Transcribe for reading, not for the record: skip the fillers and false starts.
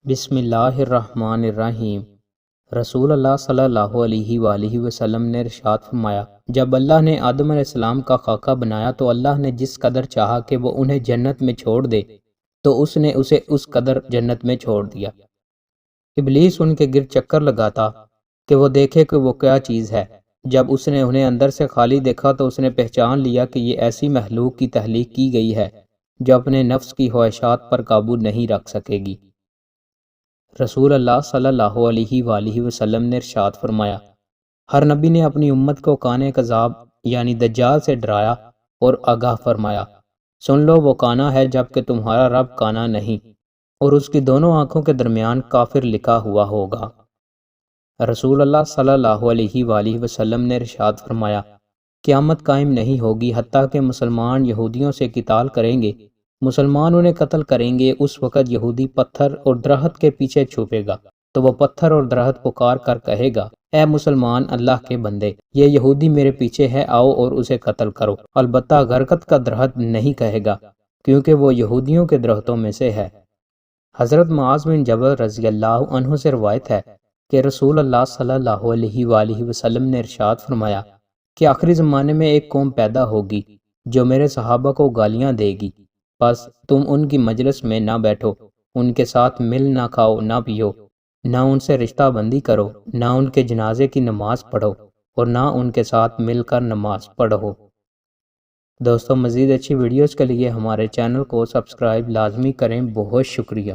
بسم اللہ الرحمن الرحیم۔ رسول اللہ صلی اللہ علیہ وآلہ وسلم نے ارشاد فرمایا، جب اللہ نے آدم علیہ السلام کا خاکہ بنایا تو اللہ نے جس قدر چاہا کہ وہ انہیں جنت میں چھوڑ دے تو اس نے اسے اس قدر جنت میں چھوڑ دیا۔ ابلیس ان کے گرد چکر لگاتا کہ وہ دیکھے کہ وہ کیا چیز ہے۔ جب اس نے انہیں اندر سے خالی دیکھا تو اس نے پہچان لیا کہ یہ ایسی مخلوق کی تخلیق کی گئی ہے جو اپنے نفس کی خواہشات پر قابو نہیں رکھ سکے گی۔ رسول اللہ صلی اللہ علیہ وآلہ وسلم نے ارشاد فرمایا، ہر نبی نے اپنی امت کو کانے کذاب یعنی دجال سے ڈرایا اور آگاہ فرمایا، سن لو وہ کانا ہے جبکہ تمہارا رب کانا نہیں، اور اس کی دونوں آنکھوں کے درمیان کافر لکھا ہوا ہوگا۔ رسول اللہ صلی اللہ علیہ وآلہ وسلم نے ارشاد فرمایا، قیامت قائم نہیں ہوگی حتیٰ کہ مسلمان یہودیوں سے قتال کریں گے، مسلمان انہیں قتل کریں گے، اس وقت یہودی پتھر اور درخت کے پیچھے چھپے گا تو وہ پتھر اور درخت پکار کر کہے گا، اے مسلمان اللہ کے بندے، یہ یہودی میرے پیچھے ہے، آؤ اور اسے قتل کرو۔ البتہ غرقت کا درخت نہیں کہے گا کیونکہ وہ یہودیوں کے درختوں میں سے ہے۔ حضرت معاذ بن جبل رضی اللہ عنہ سے روایت ہے کہ رسول اللہ صلی اللہ علیہ وآلہ وسلم نے ارشاد فرمایا کہ آخری زمانے میں ایک قوم پیدا ہوگی جو میرے صحابہ کو گالیاں دے گی، بس تم ان کی مجلس میں نہ بیٹھو، ان کے ساتھ مل نہ کھاؤ نہ پیو، نہ ان سے رشتہ بندی کرو، نہ ان کے جنازے کی نماز پڑھو اور نہ ان کے ساتھ مل کر نماز پڑھو۔ دوستو، مزید اچھی ویڈیوز کے لیے ہمارے چینل کو سبسکرائب لازمی کریں۔ بہت شکریہ۔